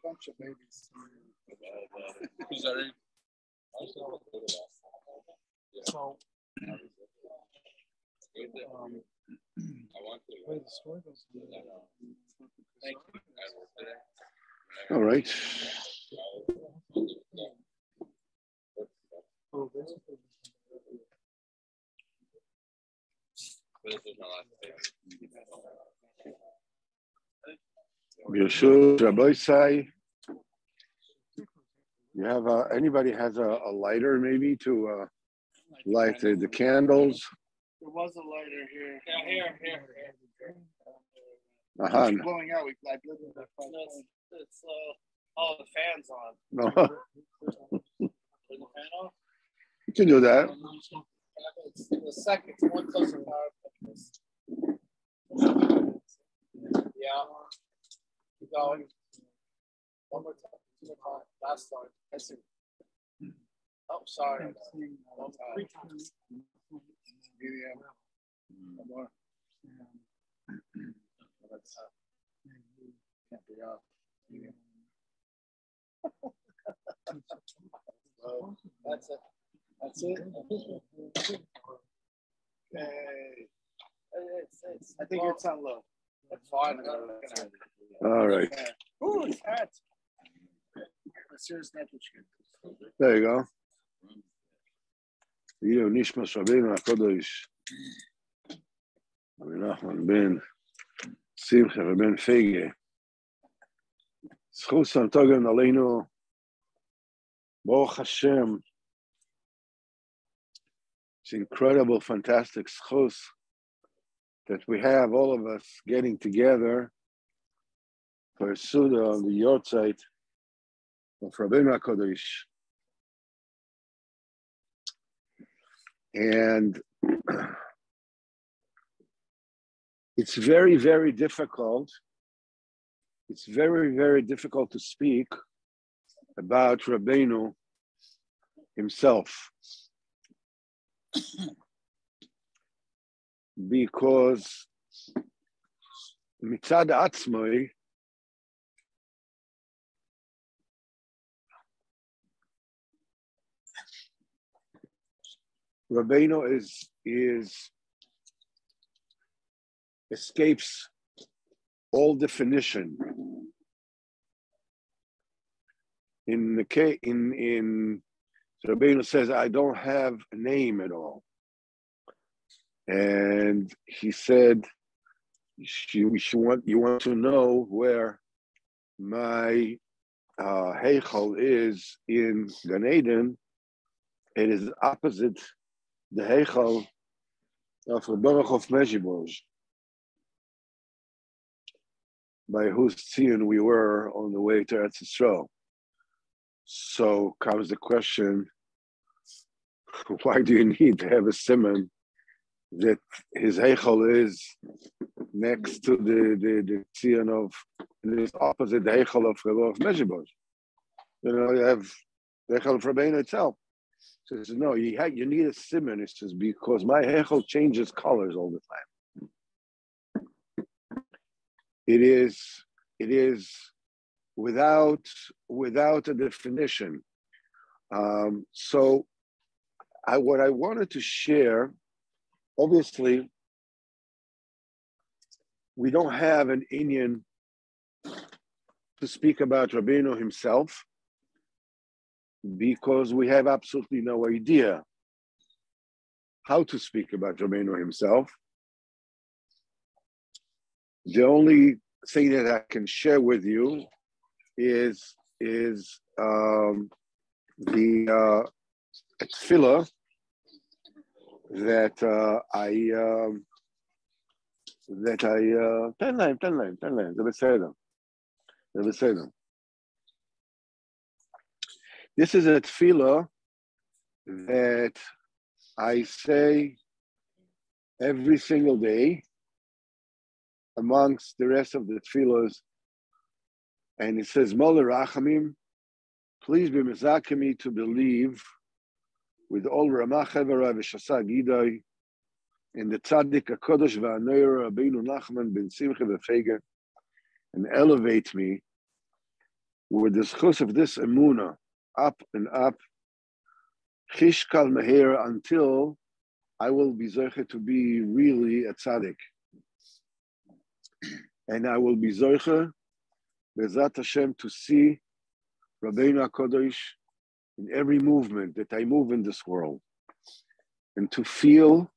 bunch of babies. So, wait, the story goes. All right. Yortzeit. You have anybody has a lighter maybe to light the candles? There was a lighter here. Yeah, here. It's blowing out. It's all the fans on. No. Turn the fan off? You can do that. It's the second. It's one closer power. Yeah. Keep going. One more time. Two more time. Last time. That's it. Oh, sorry. One time. Medium. One more. Can't be off. Medium. That's it. That's it. Okay. I think it's on low. That's fine. All right. Ooh, it's hot. There you go. You Nishma Shabin HaKodesh. Nachman ben Simcha ben Fege. Schus am Togen Aleinu. Baruch Hashem. It's incredible, fantastic schus that we have all of us getting together for a seuda of the Yortzeit of Rabbeinu HaKodesh. And it's very, very difficult. It's very, very difficult to speak about Rabbeinu himself. Because mitzad atzmoi, Rabbeinu is escapes all definition. In the case, so Rebbe says, I don't have a name at all. And he said, you want to know where my heichal is in Gan Eden. It is opposite the heichal of Baruch of Mezhiboj, by whose tzion we were on the way to Eretz Yisrael. So comes the question, why do you need to have a simon that his heichal is next to the tzion of, this opposite the heichal of Mezhiboj? You have the heichal of Rabbeinu itself. So he says, no, you need a simon. It says, because my heichal changes colors all the time. It is without a definition. So what I wanted to share, obviously, we don't have an inyan to speak about Rabbeinu himself because we have absolutely no idea how to speak about Rabbeinu himself. The only thing that I can share with you is the tefillah that I This is a tefillah that I say every single day amongst the rest of the tefillahs, and it says, Mola Rachamim, please be mezakemi to believe with all Ramach Evera v'Shasa Gidai in the Tzaddik HaKadosh v'Anoyer Rabbeinu Nachman ben Simcha v'Fege, and elevate me with the schus of this emuna, up and up, chishkal meher, until I will be zoche to be really a tzaddik. And I will be zoche, bezat Hashem, to see Rabbeinu HaKadosh in every movement that I move in this world, and to feel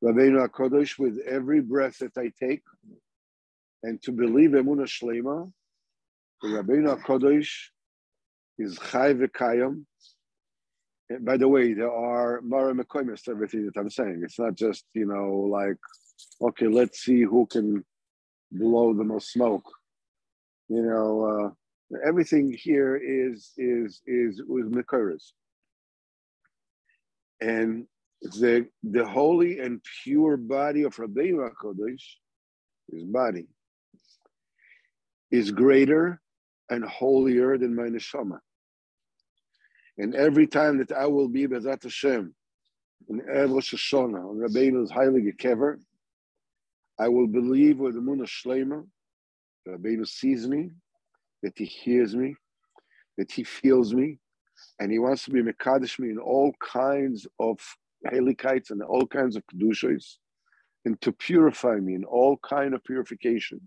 Rabbeinu HaKadosh with every breath that I take, and to believe Emunah Shlema that Rabbeinu HaKadosh is Chai V'Kayam. And by the way, there are Mara Mekoymes to everything that I'm saying. It's not just, like, okay, let's see who can blow the most smoke. Everything here is with Mekoyres. And the holy and pure body of Rabbeinu HaKadosh, his body, is greater and holier than my neshama. And every time that I will be Bezat Hashem in Erev Rosh Hashanah on Rabbeinu's Heilige Kever, I will believe with the Emunah Shlema, Rabbeinu sees me, that he hears me, that he feels me, and he wants to be Mekadesh me in all kinds of Helikites and all kinds of Kedushos, and to purify me in all kind of purifications.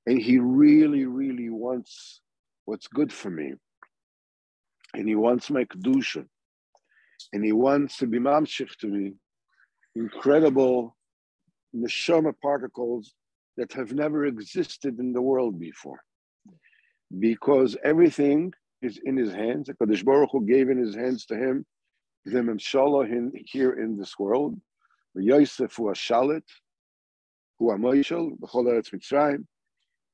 And he really, really wants what's good for me. And he wants my Kedusha. And he wants to be mamshich to me incredible neshama particles that have never existed in the world before. Because everything is in his hands. The Kadosh Baruch Hu gave in his hands to him the Memshala here in this world. The Yosef hu Shalit, hu Moishel, b'chol Eretz Mitzrayim.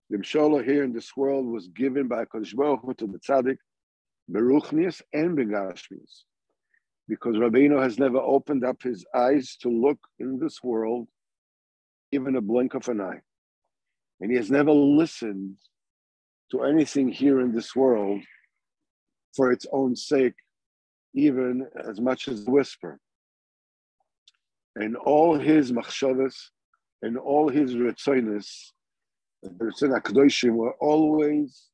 The Memshala here in this world was given by Kadosh Baruch Hu to the Tzaddik, Beruchnius and Begashmius. Because Rabbeinu has never opened up his eyes to look in this world, even a blink of an eye. And he has never listened to anything here in this world for its own sake, even as much as a whisper. And all his machshavas and all his retzonos, the Retzon HaKadoshim, were always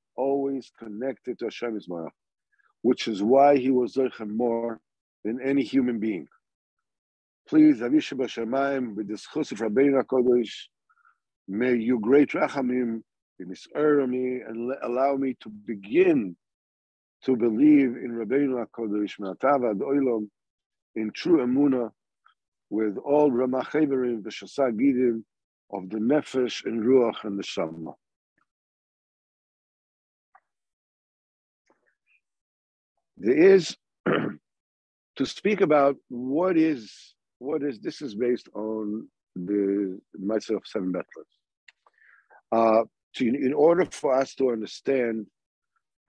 connected to Hashem Yismarach, which is why he was Zoche more than any human being. Please, Avisha B'Shamayim, with the schus of Rabbeinu HaKadosh, may you great rachamim be me and allow me to begin to believe in Rabbeinu HaKadosh, Me'atav ad Olam, in true emunah, with all Ramach Heverim, V'Shasa Gidim, of the Nefesh and Ruach and the Neshama. There is, to speak about what is, this is based on the Mitzvah of 7 Betlers. In order for us to understand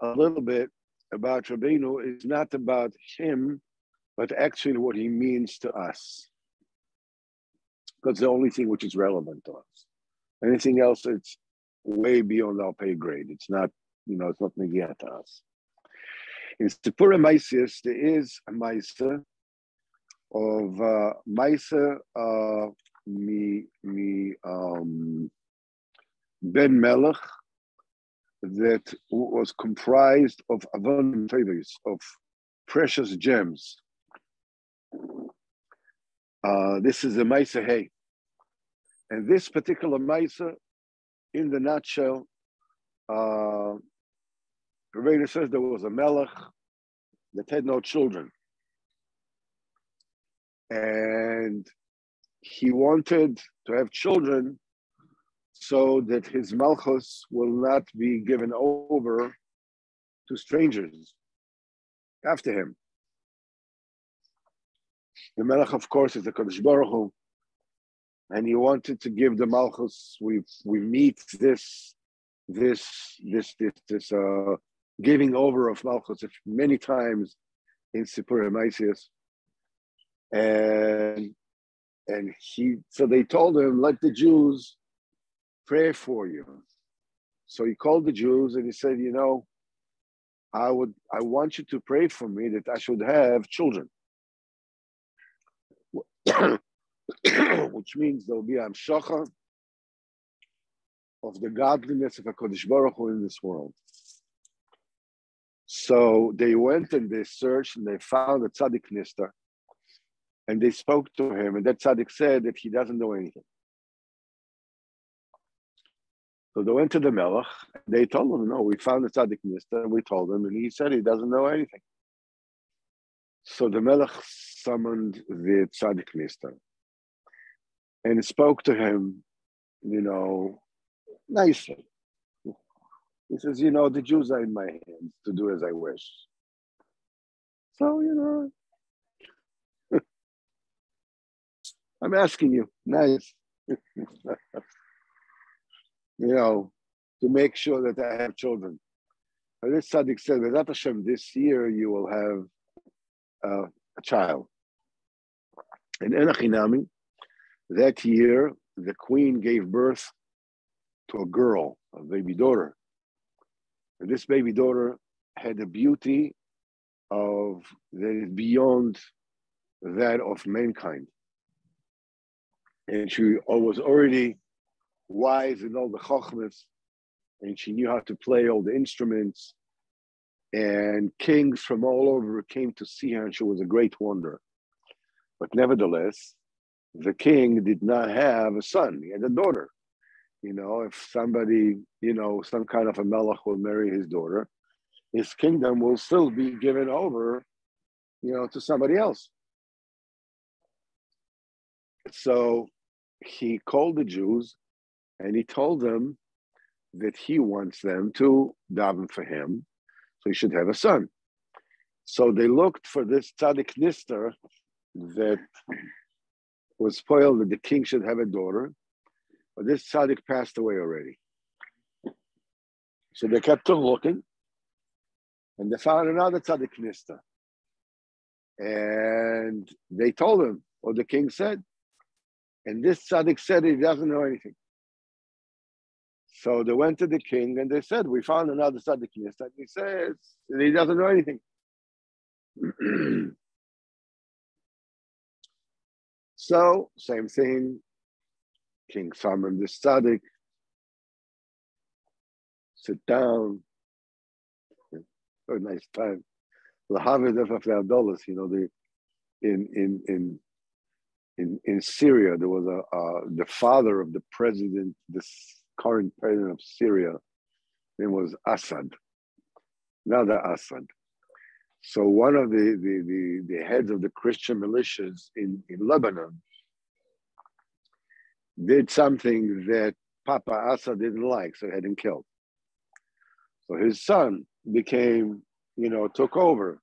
a little bit about Rabbeinu, is not about him, but actually what he means to us. Because the only thing which is relevant to us. Anything else, it's way beyond our pay grade. It's not, it's not negia to us. In Sipura Maisius, there is a Maisa of Maisa Ben Melech that was comprised of Avon Tevis, of precious gems. This is a Maisa Hay. And this particular Maisa, in the nutshell, Rebbe says there was a Melech that had no children. And he wanted to have children so that his Malchus will not be given over to strangers after him. The Melech, of course, is the Kadosh Baruch Hu, and he wanted to give the Malchus. We meet this giving over of Malchus many times in Sipur Maisius, and so they told him, let the Jews pray for you. So he called the Jews and he said, I want you to pray for me that I should have children. Which means there'll be Amshacha of the godliness of HaKadosh Baruch Hu in this world. So they went and they searched and they found a tzaddik nister, and they spoke to him, and that tzaddik said that he doesn't know anything. So they went to the Melech, they told him, no, we found a tzaddik nister, and we told him, and he said he doesn't know anything. So the Melech summoned the tzaddik nister and spoke to him, nicely. He says, the Jews are in my hands to do as I wish. So, I'm asking you, nice, to make sure that I have children. And this tzaddik said, B'ezrat Hashem, this year you will have a child. And Enachinami, that year, the queen gave birth to a girl, a baby daughter. And this baby daughter had a beauty that is beyond that of mankind. And she was already wise in all the chokhmas, and she knew how to play all the instruments. And kings from all over came to see her, and she was a great wonder. But nevertheless, the king did not have a son. He had a daughter. If somebody, some kind of a melech will marry his daughter, his kingdom will still be given over, to somebody else. So he called the Jews and he told them that he wants them to daven for him, so he should have a son. So they looked for this tzaddik nister that was spoiled that the king should have a daughter, but this tzaddik passed away already. So they kept on looking, and they found another tzaddik nister. And they told him what the king said. And this tzaddik said he doesn't know anything. So they went to the king and they said, we found another tzaddik nister. And he says that he doesn't know anything. So, same thing. King summoned this tzaddik. Sit down. Very nice time. The Dovid of the Abdullahs, in Syria, there was the father of the president, this current president of Syria, name was Assad. Another Assad. So one of the heads of the Christian militias in Lebanon did something that Papa Assad didn't like, so he had him killed. So his son became, took over.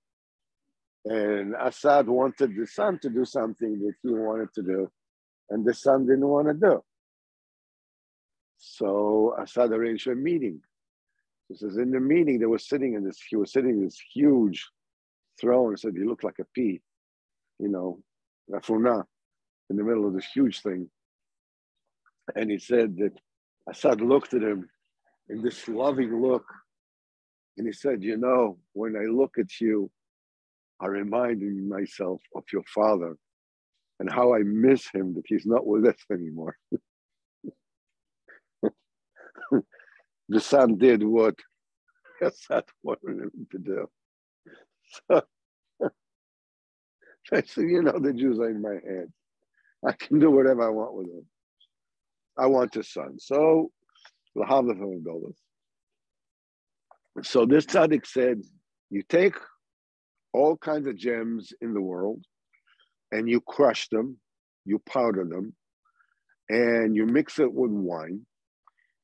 And Assad wanted the son to do something that he wanted to do, and the son didn't want to do. So Assad arranged a meeting. He says in the meeting, he was sitting in this huge throne. He said he looked like a pea, Rafuna, in the middle of this huge thing. And he said that Assad looked at him in this loving look, and he said, when I look at you, I remind myself of your father and how I miss him that he's not with us anymore. The son did what Assad wanted him to do. So I said, the Jews are in my hands. I can do whatever I want with them. I want a son. So, so this tzaddik said, you take all kinds of gems in the world and you crush them, you powder them, and you mix it with wine,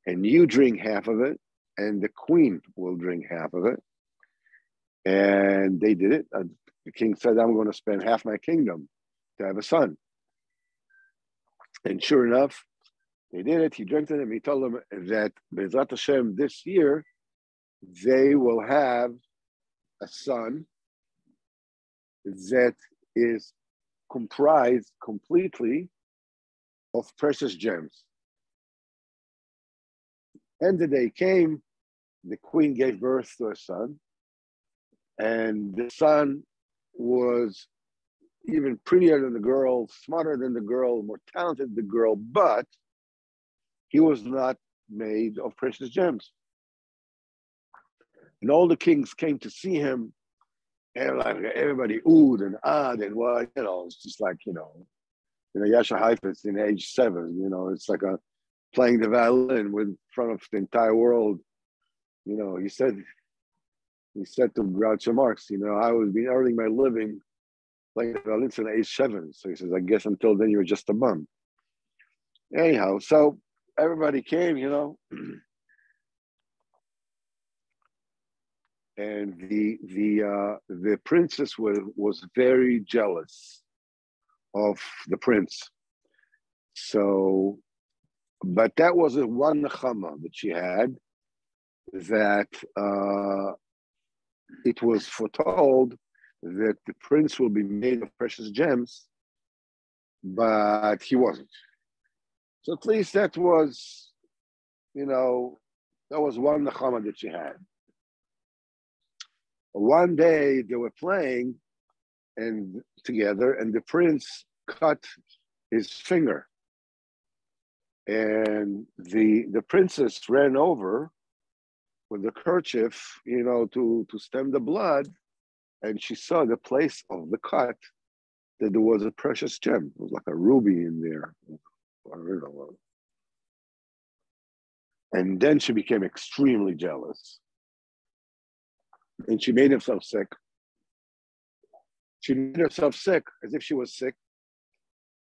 and you drink half of it, and the queen will drink half of it. And they did it. The king said, I'm going to spend half my kingdom to have a son. And sure enough, they did it. He drank it, and he told them that B'ezrat Hashem this year, they will have a son that is comprised completely of precious gems. And the day came, the queen gave birth to a son, and the son was even prettier than the girl, smarter than the girl, more talented than the girl, but he was not made of precious gems. And all the kings came to see him, and like everybody oohed and ahed and what, it's just like, Yasha Heifetz in age 7, it's like playing the violin in front of the entire world. He said to Groucho Marx, I was been earning my living playing the violin since age 7. So he says, I guess until then you were just a bum. Anyhow, so everybody came, and the princess was very jealous of the prince. So, but that was a one Nachman that she had, that it was foretold that the prince will be made of precious gems, but he wasn't. So at least that was, that was one Nachman that she had. One day they were playing and together, and the prince cut his finger. And the princess ran over with the kerchief, to stem the blood, and she saw the place of the cut that there was a precious gem. It was like a ruby in there. I don't know. And then she became extremely jealous. And she made herself sick. She made herself sick as if she was sick.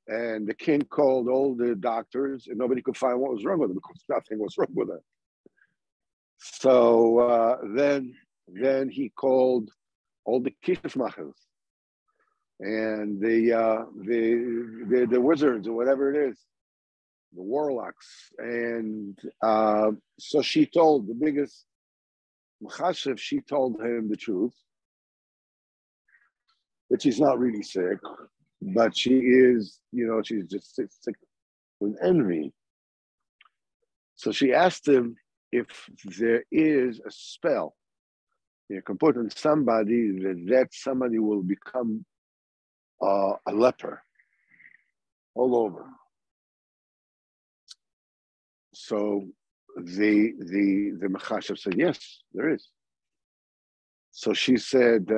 And the king called all the doctors, and nobody could find what was wrong with her because nothing was wrong with her. So then he called all the kishmachers and the wizards or whatever it is, the warlocks. And so she told the biggest Machashev, she told him the truth, that she's not really sick, but she is, she's just sick with envy. So she asked him if there is a spell you can put on somebody that somebody will become a leper all over. So the Machashev said, yes, there is. So she said,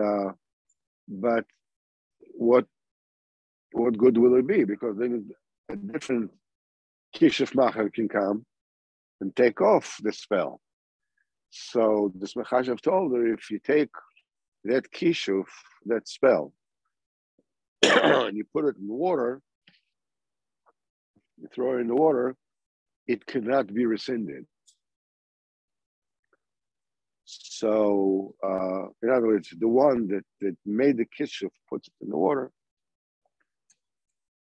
but what good will it be? Because then a different kishuf macher can come and take off the spell. So this Machashev told her, if you take that kishuf, that spell, and you put it in the water, you throw it in the water, it cannot be rescinded. So, in other words, the one that made the kishuf puts it in the water.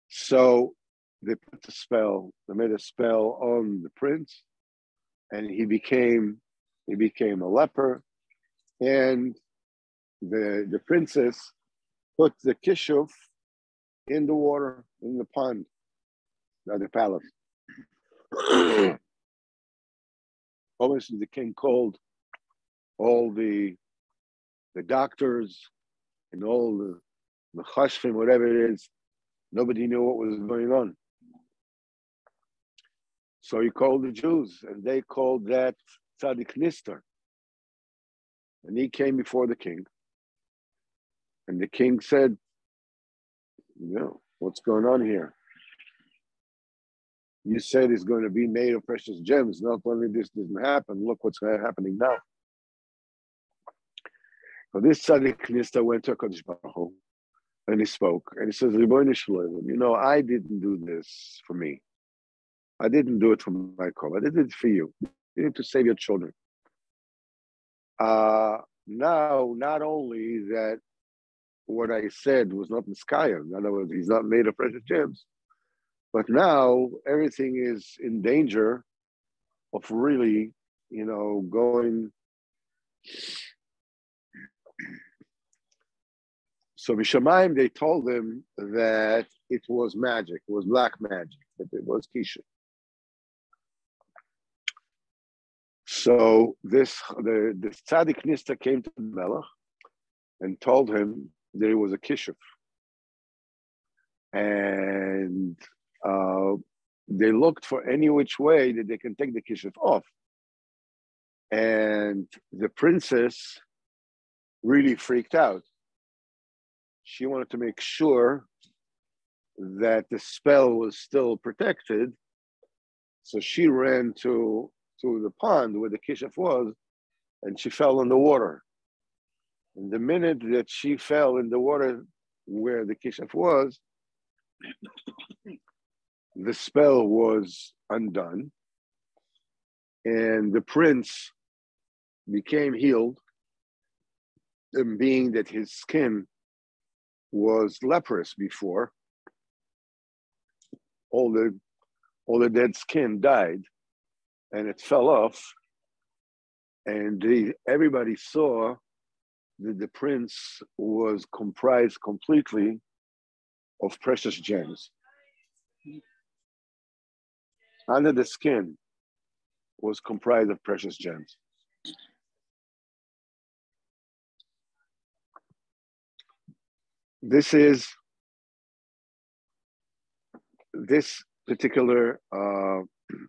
So they put the spell, they made a spell on the prince, and he became a leper, and the princess put the kishuf in the water, in the pond, at the palace. Obviously, the king called all the doctors and all the chashvim, whatever it is. Nobody knew what was going on. So he called the Jews, and they called that tzaddik nister. And he came before the king. And the king said, what's going on here? You said it's going to be made of precious gems. Not only this didn't happen, look what's happening now. So this tzaddik nister went to HaKadosh Baruch Hu, and he spoke. And he says, Ribono shel olam, I didn't do this for me. I didn't do it for my cause. I did it for you. You need to save your children. Now, not only that what I said was not miskayim, in other words, he's not made of precious gems, but now everything is in danger of really, going. So Mishamayim, they told him that it was magic, it was black magic, that it was kishu. So the tzaddik nister came to the Melech and told him that it was a kishuf. And they looked for any which way that they can take the kishuf off. And the princess really freaked out. She wanted to make sure that the spell was still protected. So she ran to the pond where the kishuf was, and she fell in the water. And the minute that she fell in the water where the kishuf was, the spell was undone, and the prince became healed, and being that his skin was leprous before, all the dead skin died, and it fell off, and everybody saw that the prince was comprised completely of precious gems. Under the skin was comprised of precious gems. This particular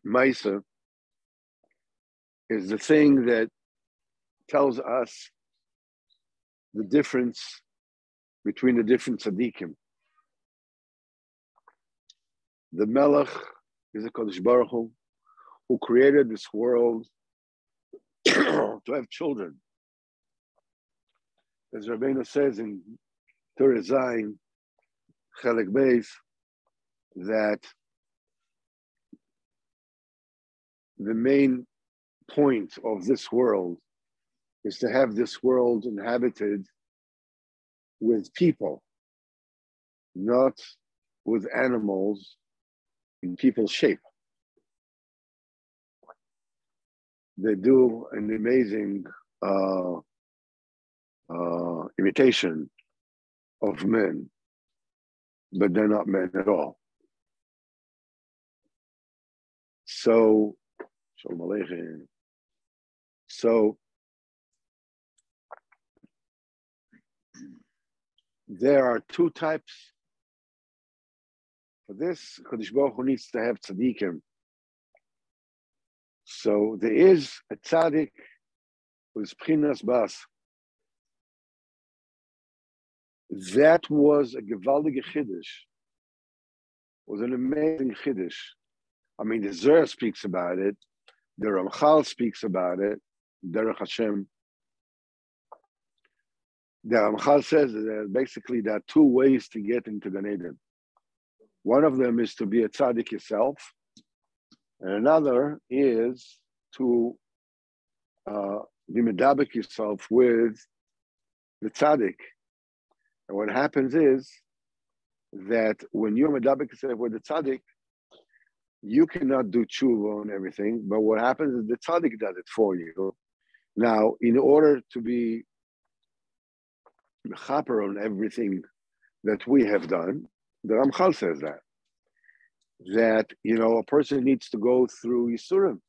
Maisa is the thing that tells us the difference between the different tzaddikim. The Melech is a Kodesh Baruch Hu, who created this world to have children. As Rabbeinu says in Torah Zayin, Chelek Beis, that the main point of this world is to have this world inhabited with people, not with animals in people's shape. They do an amazing imitation of men, but they're not men at all. So, Shalom Aleichem. So, there are two types. For this, Kodesh Baruch Hu needs to have tzaddikim. So there is a tzaddik who is Pchinas Bas. That was a gewaldige chiddush. Was an amazing chiddush. I mean, the Zohar speaks about it. The Ramchal speaks about it. Derech Hashem. The Ramchal says that basically there are two ways to get into Gan Eden. One of them is to be a tzaddik yourself, and another is to be medabek yourself with the tzaddik. And what happens is that when you're medabek yourself with the tzaddik, you cannot do tshuva on everything, but what happens is the tzaddik does it for you. Now, in order to be mechaper on everything that we have done, the Ramchal says that a person needs to go through Yisurim.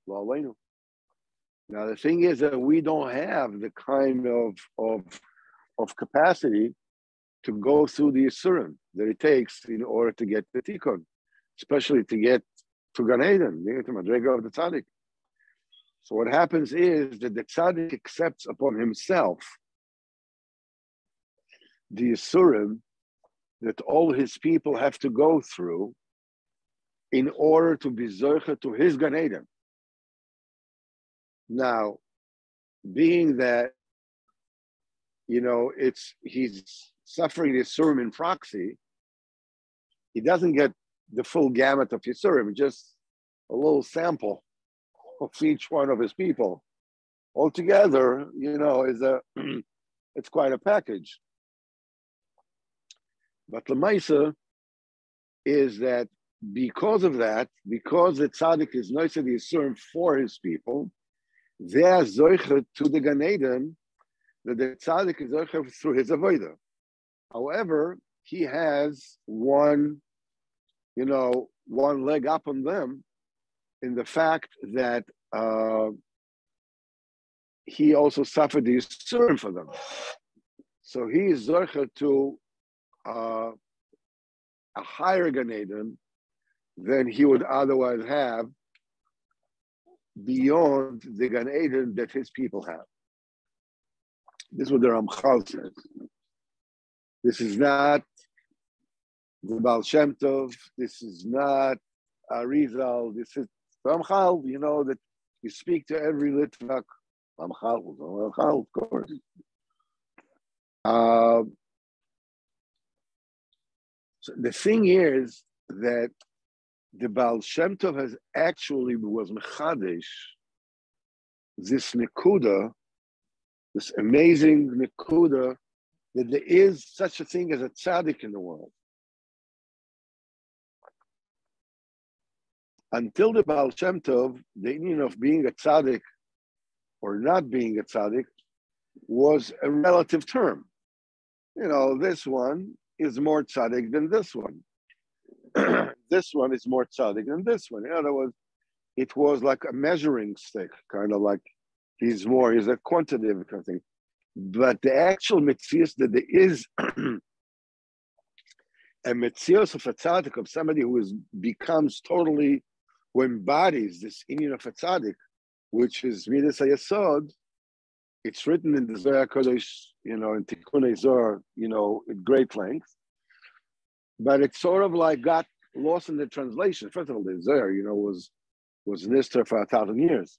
Now the thing is that we don't have the kind of capacity to go through the Yisurim that it takes in order to get the Tikkun, especially to get to Gan Eden, to Madrega of the Tzaddik. So what happens is that the Tzaddik accepts upon himself the Yisurim that all his people have to go through in order to be zoche to his Gan Eden. Now, being that, he's suffering the Yisurim in proxy, he doesn't get the full gamut of Yisurim, just a little sample of each one of his people. Altogether, it's quite a package. But the Maisa is that because of that, because the tzaddik is nice the Yisurim for his people, they are zoichet to the Gan Eden, that the tzaddik is zoichet through his avodah. However, he has one leg up on them in the fact that he also suffered the Yisurim for them. So he is zoichet to a higher Gan Eden than he would otherwise have beyond the Gan Eden that his people have. This is what the Ramchal says. This is not the Baal Shem Tov. This is not Arizal. This is Ramchal. You know that you speak to every Litvak. Ramchal, of course. So the thing is that the Baal Shem Tov was mechadesh this nekuda, this amazing nekuda, that there is such a thing as a tzaddik in the world. Until the Baal Shem Tov, the union of being a tzaddik or not being a tzaddik was a relative term. You know, this one is more tzaddik than this one. This one is more tzaddik than this one. In other words, it was like a measuring stick, kind of like he's a quantitative kind of thing. But the actual metzius that there is a metzius of a tzaddik, of somebody who becomes totally, who embodies this union of a tzaddik, which is Midas HaYesod. It's written in the Zohar Kodesh, in Tikkunei Zohar, at great length. But it sort of like got lost in the translation. First of all, the Zohar, was Nistar for 1,000 years.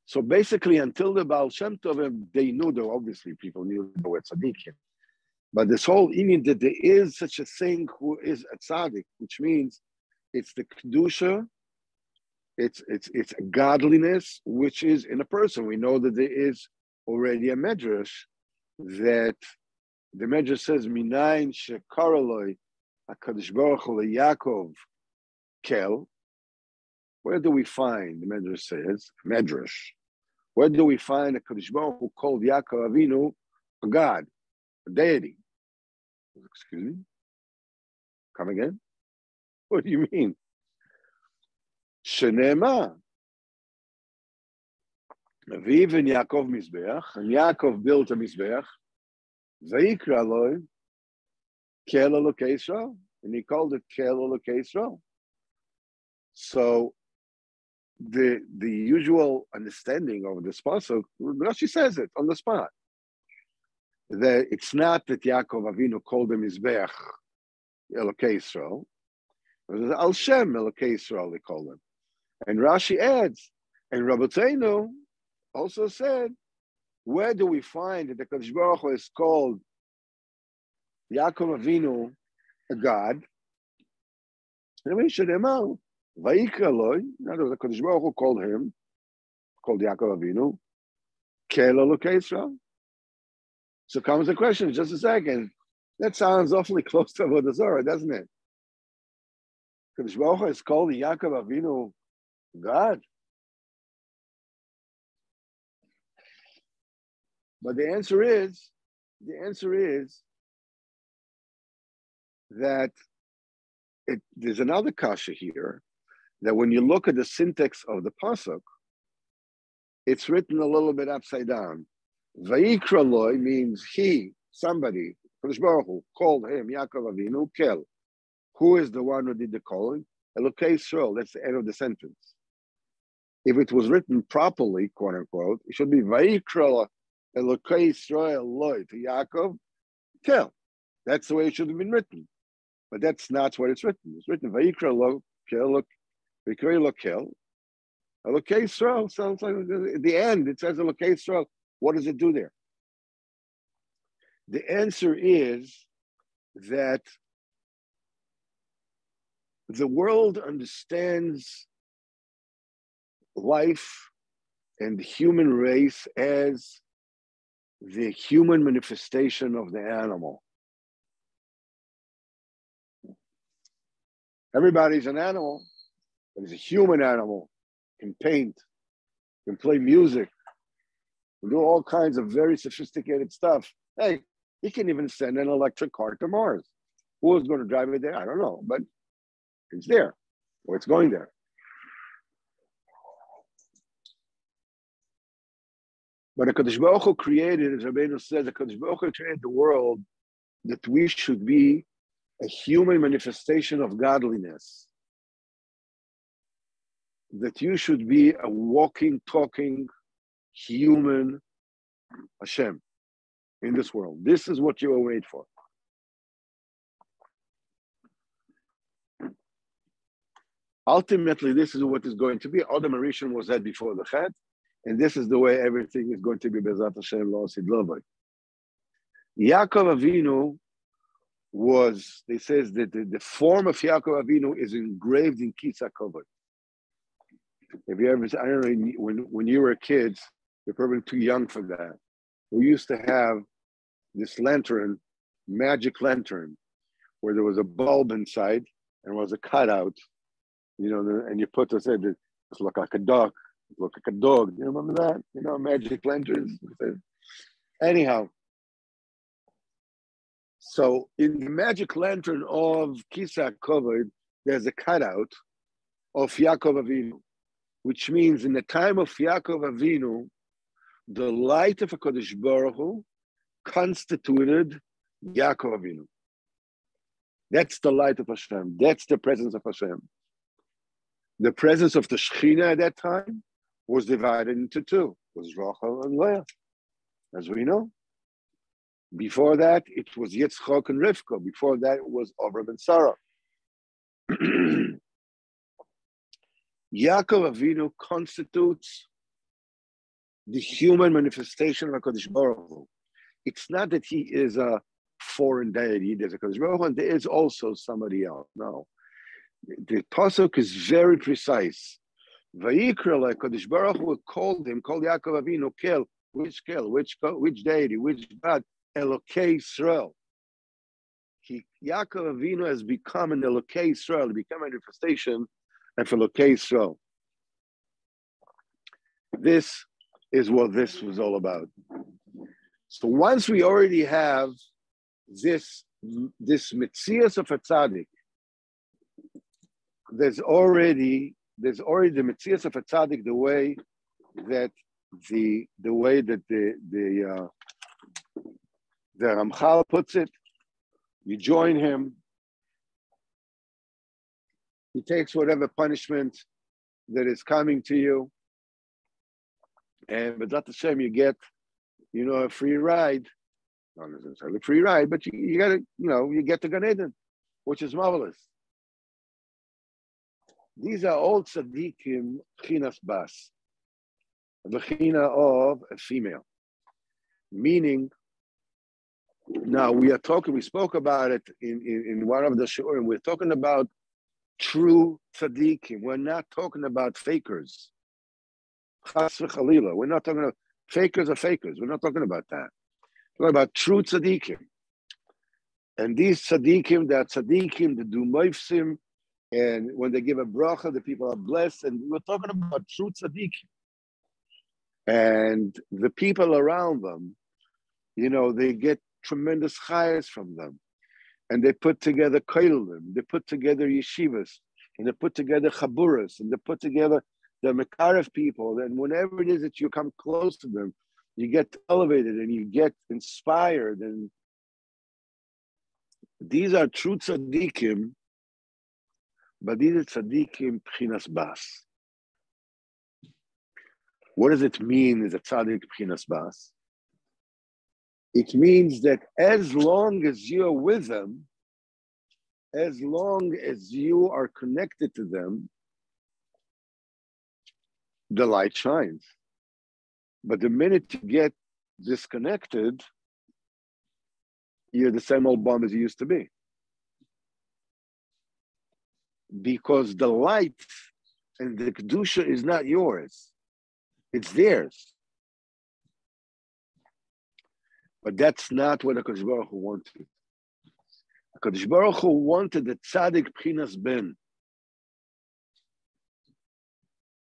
So basically, until the Baal Shem Tov, they knew, though obviously people knew they were tzaddikim. But this whole Indian that there is such a thing who is a tzaddik, which means it's the kedusha, it's godliness which is in a person. We know that there is already a medrash that the medrash says minayin shekaraloi HaKadosh Baruch Hu Yaakov kel. Where do we find, the medrash says, medrash? Where do we find a HaKadosh Baruch Hu called Yaakov Avinu a God, a deity? Excuse me? Come again? What do you mean? Shenema. Aviv and Yaakov Mizbeach, and Yaakov built a Mizbeach, Vayikra Loi, Kel Elokei Yisrael, and he called it Kel Elokei Yisrael. So the usual understanding of this pasuk, Rashi says it on the spot, that it's not that Yaakov Avinu called him Mizbeach Elokei Yisrael, it was Al Shem Elokei Yisrael they called him. And Rashi adds, and Rabbeinu also said, where do we find that the Kadosh Baruch Hu is called Yaakov Avinu a God? And we should know, Vayikra Loi, in other words, the Kadosh Baruch Hu called Yaakov Avinu, Kel Elokei Yisrael. So comes the question, just a second, that sounds awfully close to Avodah Zarah, doesn't it? Kadosh Baruch Hu is called Yaakov Avinu God. But the answer is that there's another kasha here, that when you look at the syntax of the pasuk, it's written a little bit upside down. Vayikra Loi means somebody, Kadosh Baruch Hu, called him Yaakov Avinu Kel. Who is the one who did the calling? Elokei Yisrael. That's the end of the sentence. If it was written properly, quote unquote, it should be Vayikra Elokei Yisrael Loi to Yaakov Kel. That's the way it should have been written. But that's not what it's written. It's written Vayikra Lo Kel, Vayikra Lo Kel. Elokei Yisrael sounds like at the end it says Elokei Yisrael. What does it do there? The answer is that the world understands life and the human race as the human manifestation of the animal. Everybody's an animal, but he's a human animal, can paint, can play music, can do all kinds of very sophisticated stuff. Hey, he can even send an electric car to Mars. Who is going to drive it there? I don't know, but it's there, or it's going there. But HaKadosh Baruch Hu created, as Rebbe says, HaKadosh Baruch Hu created the world that we should be a human manifestation of godliness, that you should be a walking, talking human Hashem in this world. This is what you were made for. Ultimately, this is what is going to be. Adam Rishon was that before the Chet, and this is the way everything is going to be. Bezat Hashem lo asid lovay. Yaakov Avinu was, they says that the form of Yaakov Avinu is engraved in Kitza Kovod. If you ever, I don't know, when you were kids, you're probably too young for that. We used to have this lantern, magic lantern, where there was a bulb inside and was a cutout, and you put this in, it looked like a duck, it looked like a dog. You remember that? Magic lanterns. Anyhow, so in the magic lantern of Kisa Kovod, there's a cutout of Yaakov Avinu, which means in the time of Yaakov Avinu, the light of HaKadosh Baruch Hu constituted Yaakov Avinu. That's the light of Hashem. That's the presence of Hashem. The presence of the Shekhinah at that time was divided into two. It was Rachel and Leah, as we know. Before that, it was Yitzchak and Rivka. Before that, it was Avram and Sarah. Yaakov Avinu constitutes the human manifestation of HaKadosh Baruch Hu. It's not that he is a foreign deity, there's a HaKadosh Baruch Hu, and there is also somebody else. No. The Pasuk is very precise. Vayikra HaKadosh Baruch Hu called Yaakov Avinu, Kel, which deity, which God? Elokei Yisrael. Yaakov Avinu has become an Elokei Yisrael, become a manifestation of Elokei Yisrael. This is what this was all about. So once we already have this Metzias of a tzaddik, there's already the Metzias of a tzaddik, the way that the Ramchal puts it. You join him. He takes whatever punishment that is coming to you. And B'ezrat Hashem, you get, a free ride. Not necessarily a free ride, but you got to, you get to Gan Eden, which is marvelous. These are all tzaddikim chinas bas, the china of a female. Meaning, now we spoke about it in one of the shurim. We're talking about true tzaddikim. We're not talking about fakers. Chas v'chalila. We're not talking about fakers are fakers. We're not talking about that. We're talking about true tzaddikim. And these tzaddikim, that tzaddikim, the do moifsim, and when they give a bracha, the people are blessed. And we're talking about true tzaddikim. And the people around them, they get tremendous chayas from them. And they put together koilim, they put together yeshivas, and they put together chaburas, and they put together the Mekarev people. And whenever it is that you come close to them, you get elevated and you get inspired. And these are true tzaddikim, but these are tzaddikim pchinas bas. What does it mean as a tzaddik pchinas bas? It means that as long as you're with them, as long as you are connected to them, the light shines. But the minute you get disconnected, you're the same old bum as you used to be. Because the light and the kedusha is not yours. It's theirs. But that's not what HaKadosh Baruch Hu wanted. HaKadosh Baruch Hu wanted the tzaddik pchinas ben.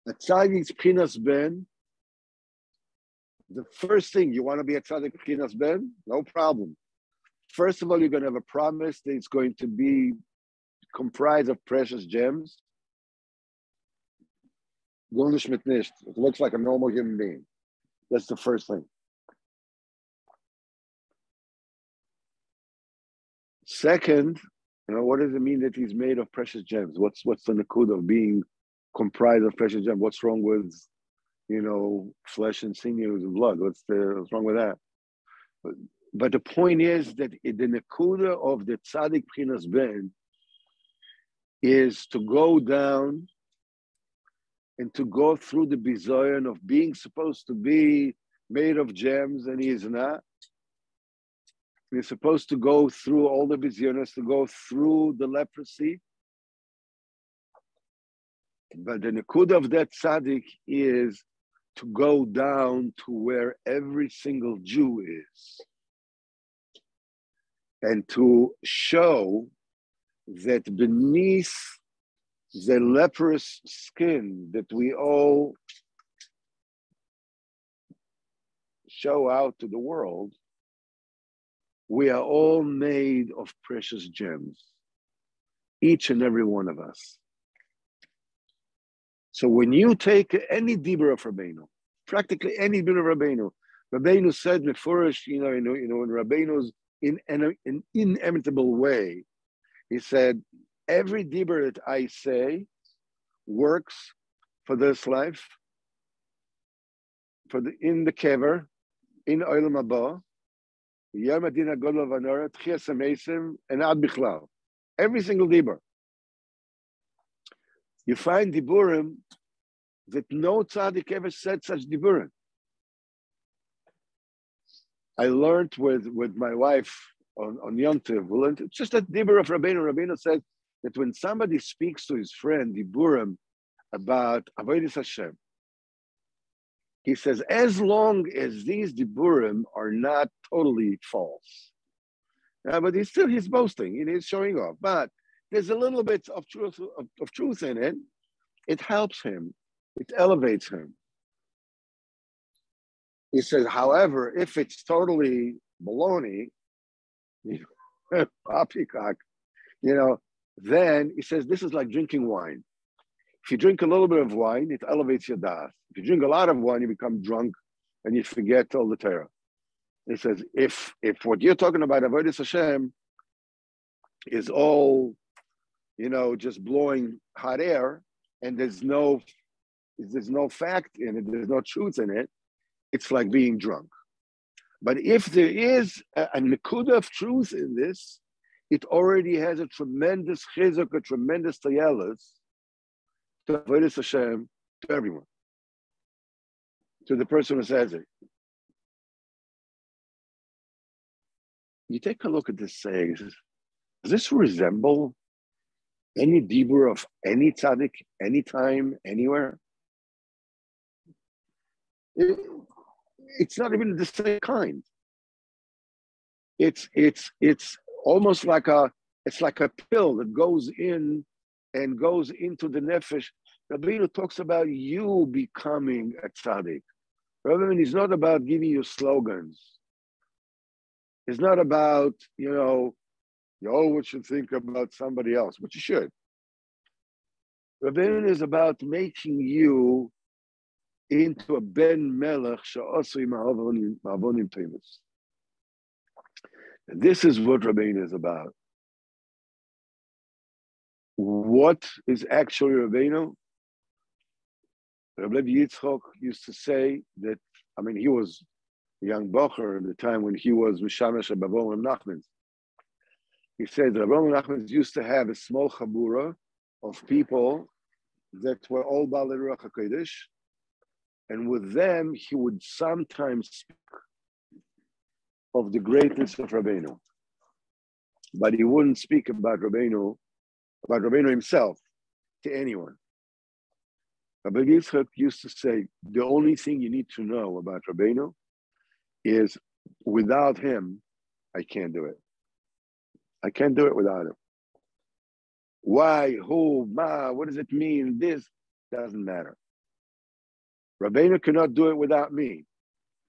A tzaddik's pchinas ben, the first thing, you want to be a tzaddik pchinas ben? No problem. First of all, you're going to have a promise that it's going to be comprised of precious gems. It looks like a normal human being. That's the first thing. Second, What does it mean that he's made of precious gems? What's the nakud of being comprised of precious gems? What's wrong with, flesh and sinews and blood? What's wrong with that? But the point is that the nakuda of the tzaddik Pchinas Ben is to go down and to go through the bizoyon of being supposed to be made of gems, and he is not. He's supposed to go through all the bizyonos, to go through the leprosy. But the nakuda of that tzaddik is to go down to where every single Jew is, and to show that beneath the leprous skin that we all show out to the world, we are all made of precious gems, each and every one of us. So when you take any dibur of Rabbeinu, practically any dibur of Rabbeinu said mefurish, in Rabbeinu's in an inimitable way, he said, every dibur that I say works for this life, in the kever, in Olam Haba, Yom Adin HaGadol V'Hanora, Tchias HaMeisim, and Ad Bichlal. Every single dibur. You find diburim that no tzaddik ever said such diburim. I learned with my wife on Yom Tov. It's just a dibur of Rabbeinu. Rabbeinu said that when somebody speaks to his friend diburim about Avodas Hashem, he says, as long as these diburim are not totally false, but he's boasting, he's showing off. But there's a little bit of truth in it. It helps him. It elevates him. He says, however, if it's totally baloney, poppycock, then he says this is like drinking wine. If you drink a little bit of wine, it elevates your das. If you drink a lot of wine, you become drunk and you forget all the Torah. He says, if what you're talking about, Avodas Hashem, is all, just blowing hot air, and there's no fact in it, there's no truth in it, it's like being drunk. But if there is a nekuda of truth in this, it already has a tremendous chizuk, a tremendous tayelis to Avodas Hashem, to everyone, to the person who says it. You take a look at this saying, does this resemble any dibur of any tzaddik, anytime, anywhere? It's not even the same kind. It's almost like a pill that goes in and goes into the nefesh. Rabbeinu talks about you becoming a tzaddik. Rabbeinu is not about giving you slogans. It's not about, you always should think about somebody else, but you should. Rabbeinu is about making you into a ben melech she'asui ma'avonim tevis. And this is what Rabbeinu is about. What is actually Rabbeinu? Rebbe Yitzchok used to say that, he was a young bocher at the time when he was Mishamesh Rabbeinu Nachman. He said that Rabbeinu Nachman used to have a small chabura of people that were all Baalei Ruach HaKodesh, and with them he would sometimes speak of the greatness of Rabbeinu, but he wouldn't speak about Rabbeinu himself to anyone. Rabbi Yitzchak used to say, the only thing you need to know about Rabbeinu is without him, I can't do it. I can't do it without him. Why, who, ma, what does it mean? This doesn't matter. Rabbeinu cannot do it without me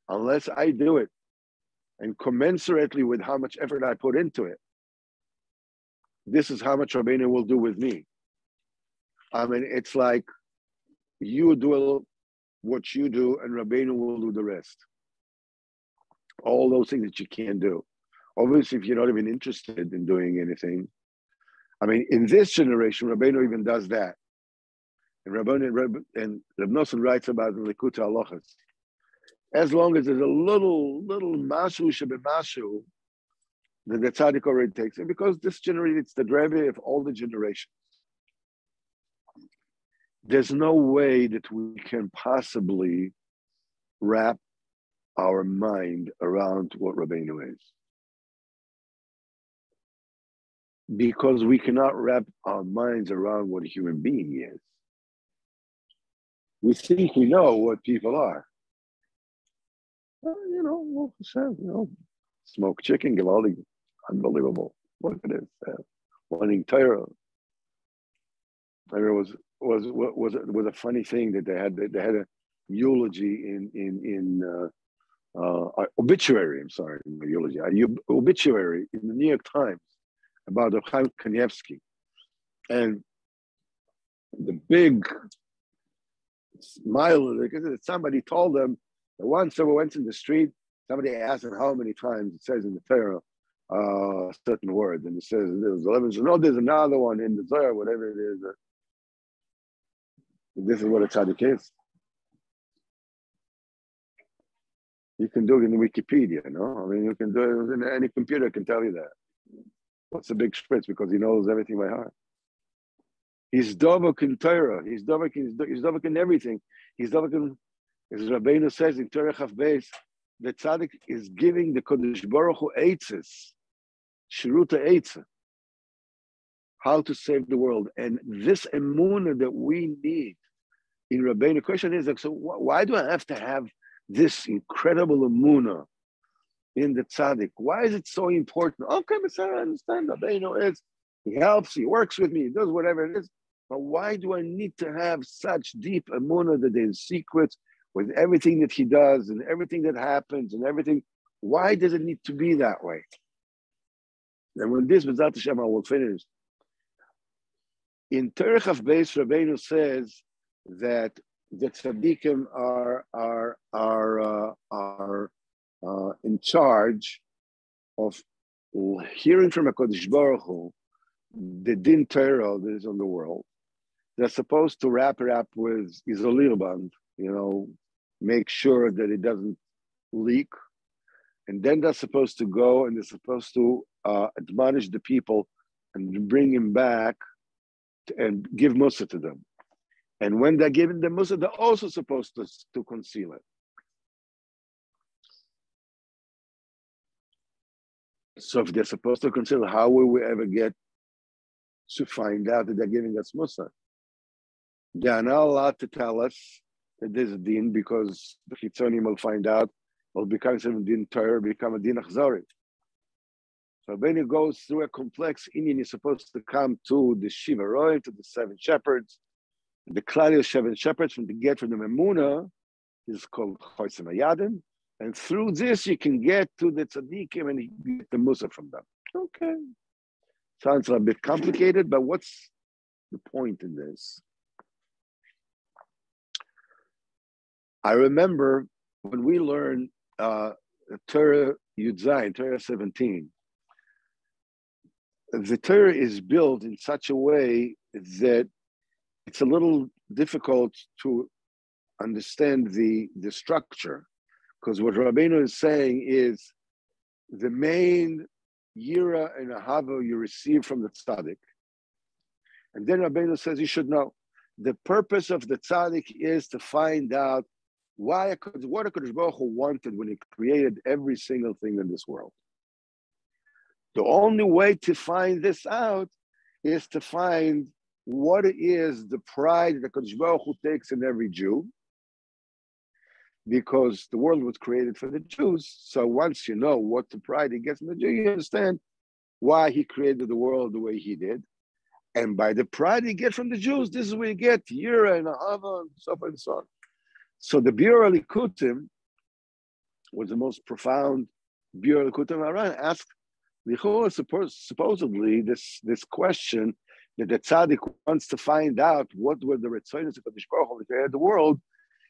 unless I do it, and commensurately with how much effort I put into it. This is how much Rabbeinu will do with me. It's like you do what you do and Rabbeinu will do the rest. All those things that you can't do. Obviously, if you're not even interested in doing anything, I mean, in this generation, Rabbeinu even does that. And Reb Nosson writes about the Likutei Halachos. As long as there's a little mashu shebemashu that the tzaddik already takes it, because this generation, it's the Rebbe of all the generations. There's no way that we can possibly wrap our mind around what Rabbeinu is. Because we cannot wrap our minds around what a human being is. We think we know what people are. Smoke chicken, Givaldi, unbelievable. Look at it. Wanting Torah. There was a funny thing that they had a eulogy in obituary. I'm sorry, eulogy. Obituary in the New York Times about Chaim Kanievsky, and the big smile. Somebody told them that once someone went in the street, somebody asked him how many times it says in the Torah a certain word, and it says there's 11. So no, there's another one in the Zohar, whatever it is. This is what a tzaddik is. You can do it in Wikipedia, no? I mean, you can do it in any computer can tell you that. What's the big spritz? Because he knows everything by heart. He's dovak in Torah. He's dovak in everything. He's dovak in, as Rabbeinu says in Torah Chaf Beis, the tzaddik is giving the Kodesh Baruch Hu eitzes, shiruta eitzah, how to save the world. And this emunah that we need in Rabbeinu, the question is, like, so why do I have to have this incredible emunah in the tzaddik? Why is it so important? Okay, I understand. Rabbeinu is, he helps, he works with me, he does whatever it is. But why do I need to have such deep emunah that there's secrets with everything that he does and everything that happens and everything? Why does it need to be that way? And when this, B'ezrat Hashem, I will finish. In Torah Chaf Beis, Rabbeinu says that the tzaddikim are in charge of hearing from HaKadosh Baruch Hu the din Torah that is on the world. They're supposed to wrap it up with izolirban, make sure that it doesn't leak. And then they're supposed to go and they're supposed to admonish the people and bring him back and give Musa to them. And when they're giving the Musa, they're also supposed to conceal it. So if they're supposed to conceal, how will we ever get to find out that they're giving us Musa? They are not allowed to tell us that there's a din, because the Chitzonim will find out, will become a din Torah, become a din Ackselrud. So when he goes through a complex Indian, he's supposed to come to the Shiva Roy, to the 7 shepherds. The Klal 7 shepherds from the Memuna is called Chosim Hayadim. And through this, you can get to the tzaddikim and you get the Musa from them. Okay. Sounds a bit complicated, but what's the point in this? I remember when we learned Torah Yortzeit, Torah 17, the Torah is built in such a way that it's a little difficult to understand the structure, because what Rabbeinu is saying is the main yira and ahava you receive from the tzaddik. And then Rabbeinu says you should know the purpose of the tzaddik is to find out what HaKadosh Baruch Hu wanted when he created every single thing in this world. The only way to find this out is to find what is the pride that HaKadosh Baruch Hu takes in every Jew, because the world was created for the Jews. So once you know what the pride he gets in the Jew, you understand why he created the world the way he did. And by the pride he gets from the Jews, this is where you get Yira and Ahava and so forth and so on. So the Biur Likutim was the most profound Biur Likutim. Aran asked supposedly this question that the tzaddik wants to find out what were the Ritzonos of HaKadosh Baruch Hu when he created the world,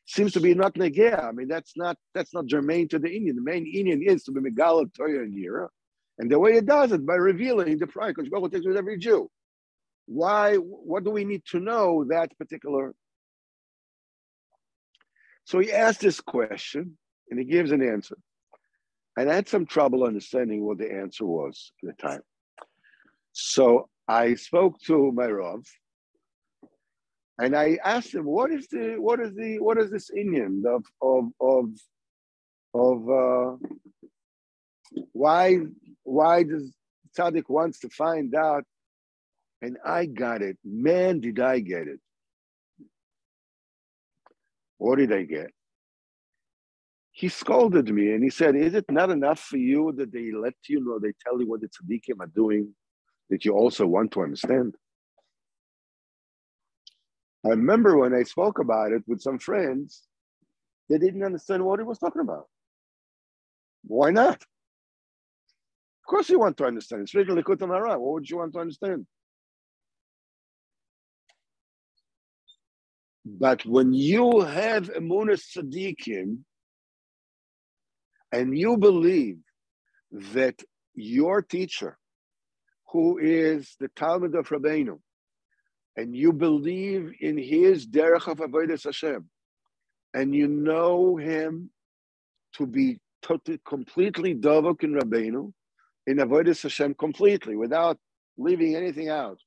seems to be not negea. I mean, that's not germane to the Indian. The main Indian is to be Megala Torah and Yira. And the way it does it by revealing the pride HaKadosh Baruch Hu takes with every Jew. Why? What do we need to know that particular? So he asked this question, and he gives an answer. And I had some trouble understanding what the answer was at the time. So I spoke to my Rav, and I asked him, what is this Indian of why does Tzaddik wants to find out? And I got it. Man, did I get it. What did I get? He scolded me and he said, is it not enough for you that they let you know, they tell you what the tzaddikim are doing, that you also want to understand? I remember when I spoke about it with some friends, they didn't understand what he was talking about. Why not? Of course you want to understand. It's really Likutei Moharan. What would you want to understand? But when you have emunas tzaddikim, and you believe that your teacher, who is the Talmud of Rabbeinu, and you believe in his derech of avodas Hashem, and you know him to be completely dovok in Rabbeinu, in avodas Hashem completely, without leaving anything out.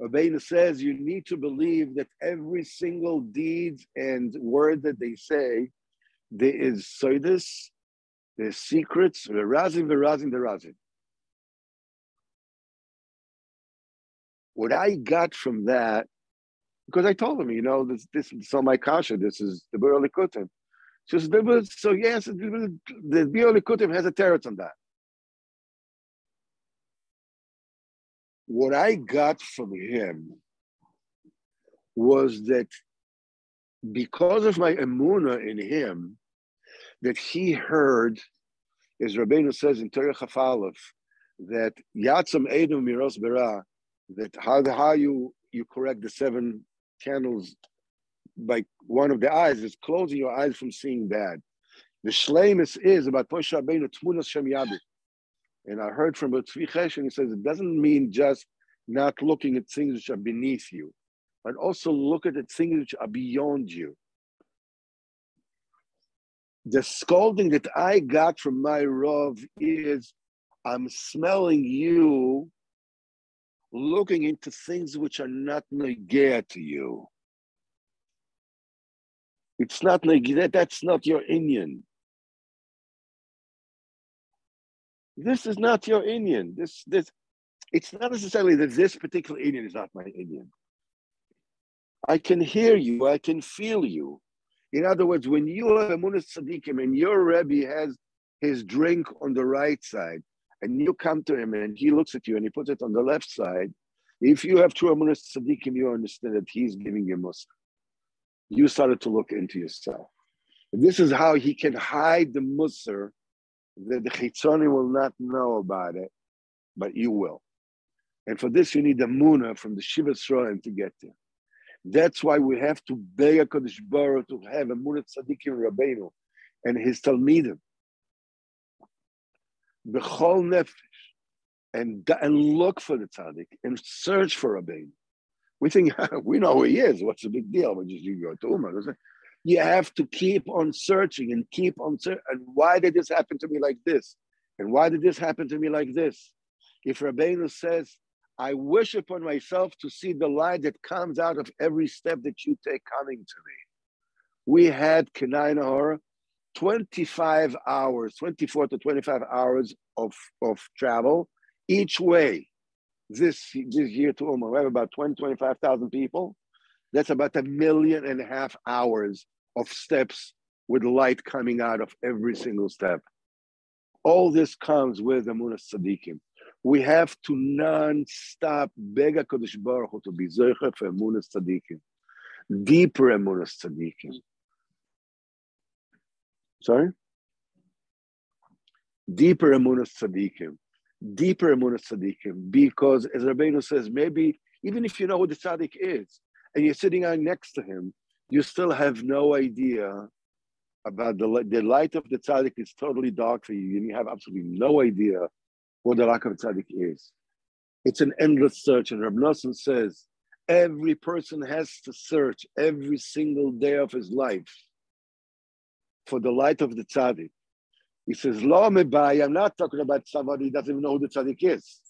Rabbeinu says you need to believe that every single deed and word that they say, there is seudas, there's secrets, the What I got from that, because I told him, this is so my kasha, this is the Biur Likutim. So yes, the Biur Likutim has a teretz on that. What I got from him was that because of my emunah in him, that he heard, as Rabbeinu says in Torah Chaf Aleph, that Yatzam Edu Miros Berah, that how you correct the 7 candles by one of the eyes is closing your eyes from seeing bad. The shleimus is about Moshe Rabbeinu Tmunas Shem Yabit. And I heard from Tzvi Cheshen, he says it doesn't mean just not looking at things which are beneath you, but also look at the things which are beyond you. The scolding that I got from my Rav is, I'm smelling you looking into things which are not negea to you. It's not negea, that's not your Indian. This is not your Indian. It's not necessarily that this particular Indian is not my Indian. I can hear you, I can feel you. In other words, when you have emunas tzaddikim and your Rebbe has his drink on the right side, and you come to him and he looks at you and he puts it on the left side, if you have true emunas tzaddikim, you understand that he's giving you mussar. You started to look into yourself. And this is how he can hide the mussar, that the chitzoni will not know about it, but you will. And for this, you need the munah from the Shiva Sroim to get there. That's why we have to beg HaKadosh Baruch to have a Emunat Tzadikim Rabbeinu and his Talmidim. B'chol nefesh, and look for the Tzadik and search for Rabbeinu. We think, we know who he is. What's the big deal? We just go to Umar. You have to keep on searching and keep on searching. And why did this happen to me like this? And why did this happen to me like this? If Rabbeinu says, I wish upon myself to see the light that comes out of every step that you take coming to me. We had Kenai Nahor, 25 hours, 24 to 25 hours of travel each way. This year to Umar, we have about 25,000 people. That's about 1.5 million hours of steps with light coming out of every single step. All this comes with Emunas Tzadikim. We have to non-stop beg HaKadosh Baruch Hu to be Zocher for Emunas Tzadikim. Deeper Emunas Tzadikim. Sorry? Deeper Emunas Tzadikim. Deeper Emunas Tzadikim. Because as Rabbeinu says, maybe even if you know who the Tzadik is, and you're sitting out next to him, you still have no idea about the light of the Tzaddik is totally dark for you, and you have absolutely no idea what the lack of tzaddik is. It's an endless search. And Reb Nosson says, every person has to search every single day of his life for the light of the tzaddik. He says, Lo mebai, I'm not talking about somebody who doesn't even know who the tzaddik is.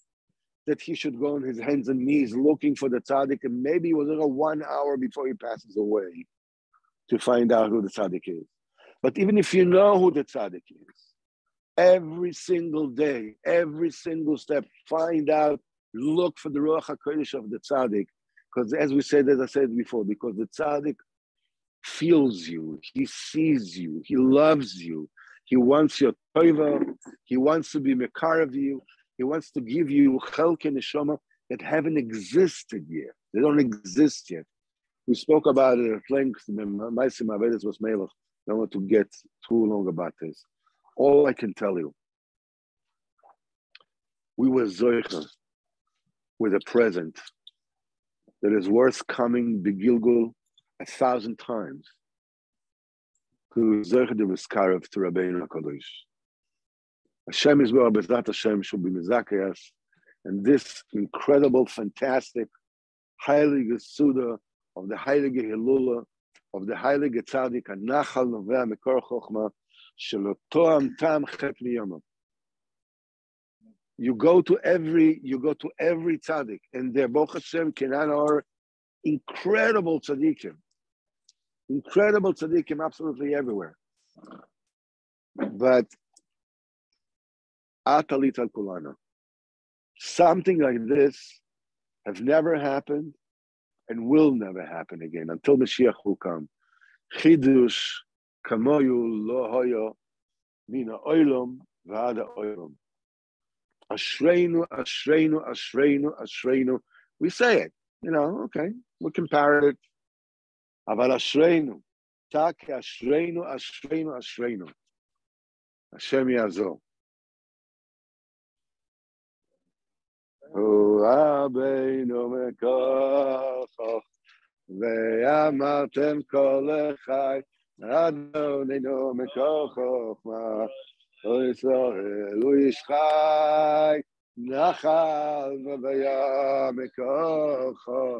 That he should go on his hands and knees looking for the tzaddik, and maybe it was 1 hour before he passes away to find out who the tzaddik is. But even if you know who the tzaddik is, every single day, every single step, find out, look for the Ruach HaKodesh of the tzaddik. Because as we said, as I said before, because the tzaddik feels you, he sees you, he loves you, he wants your tova, he wants to be mekar of you, he wants to give you chelke neshama that haven't existed yet. They don't exist yet. We spoke about it at length. I don't want to get too long about this. All I can tell you, we were zoicha with a present that is worth coming begilgul 1,000 times to zoicha de miskarev to Rabbeinu HaKadosh. Hashem is where Bezat Hashem should be mizakayas, and this incredible, fantastic, heilige seuda of the heilige Hilula, of the heilige tzaddik, Nachal Novea Mekor Chochma, Shelo Toam Tam Chet Miyama. You go to every tzaddik, and their Baruch Hashem Kenan are incredible tzaddikim absolutely everywhere. But Atalit al Kulana, something like this has never happened and will never happen again until Mashiach will come. Chidush kamoyu lo hoyo mina oilom v'ada oilom. Ashreinu, ashreinu, ashreinu, ashreinu. We say it, okay, we compare it. Aval ashreinu, tak ashreinu, ashreinu, ashreinu. Hashem yazo. Hu Rabbeinu mekocho, ve'amartem kol echai, Adonenu mekocho, O Yisrael, Hu Yishchai, Nachal v'vaya mekocho.